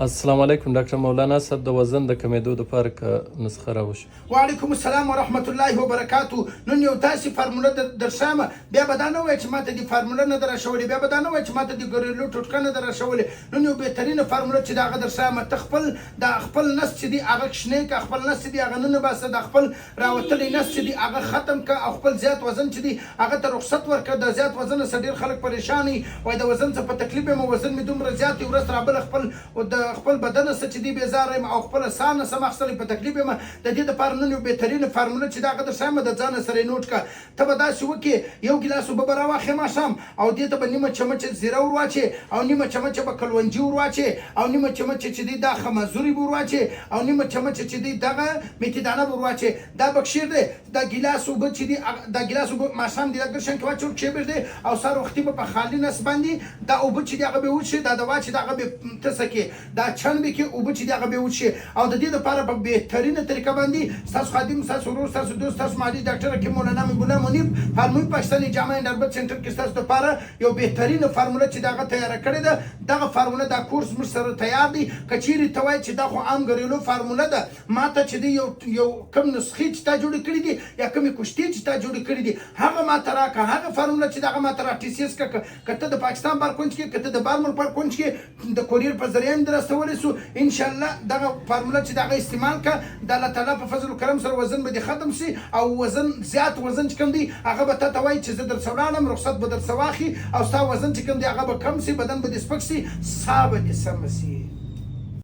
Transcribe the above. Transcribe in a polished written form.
السلام علیکم ډاکټر مولانا صاحب د وزن د کمیدو دپاره که نسخه راوشي. وعلیکم السلام ورحمت الله وبرکاتو. نن یو داسې فارموله درښیم، بیا به دا نه وایي چې ماته دې فارموله نه ده راښولې، بیا به دا نه وایي چې ماته دې ګریلو ټوټکه نه ده راښولې. نن یو بهترینه فارموله چې د هغه درښیم، ته خپل نس چې دی هغه کښنی که، خپل نس چې دی هغه نه باسه، د خپل راوتلی نس چې دی هغه ختم که، او خپل زیات وزن چې دی هغه ته رخصت ورکړه. د زیات وزن څخه ډېر خلک پریشان وي، وایي د وزن څخه په تکلیف یم، وزن مې دومره زیات دی، ورځ رابله خپل بدن څخه چې دی بېزاره یم او خپله ساه نه سم اخیستلی، په تکلیف یم. د دې دپاره نن یو بهترینه فارموله چې د هغه درښیم، د ځانه سره یې نوټ کړه. ته به داسې وکړې، یو ګیلاس اوبه به راواخلې ماښام، او دې ته به نیمه چمچه زیره ور واچې، او نیمه چمچه به کلونجي ور واچې، او نیمه چمچه چې دی دا خمازوري به ور واچې، او نیمه چمچه چې دی دغه میتي دانه به ور واچې. دا به کښېږدې، دا ګیلاس اوبه چې دي، دا ګیلاس اوبه ماښام دې دا ګرشن کې واچوه، کښېږدې، او سهار وختي به په خالي نس باندې دا اوبه چې دي هغه به وڅښې، دا دوا چې د هغه به تسه کې، دا چڼ به کې اوبه چې دي هغه به وڅښې. او د دې دپاره په بهترینه طریقه باندې ستاسو خادم، ستاسو ورور، ستاسو دوست، ستاسو مالي ډاکټر حکیم مولانا حبیبالله منیب فارموي پاکستاني جامع اینډ اربت سنټر کې ستاسو دپاره یو بهترینه فارموله چې د هغه تیاره کړې ده. دغه فارموله دا کورس موږ سره تیار دی. که چیرې ته وایې چې دا خو عام ګریلو فارموله ده، ما ته چې دی یو کم نسخې چې تا جوړې کړي دي، یا کمې کشتې چې تا جوړې کړي دي، هغه ما ته راکړه. هغه فارموله چې دغه ما ته راټیسیس کړه، که ته د پاکستان بار کونج کې، که ته د بارمل بار کونج کې د کوریر په ذریعه هم در رسولی سو. انشاءالله دغه فارموله چې دغه استعمال کړه، د الله تعالی په فضل و کرم سره وزن به دې ختم سي، او وزن زیات وزن چې کوم دی هغه به تا ته وایي چې زه درڅه ولاړم، رخصت به درڅه واخلي، او ستا وزن چې کوم دی هغه به کم سي، بدن به دې سپک سي، ساه به دې سمه سي.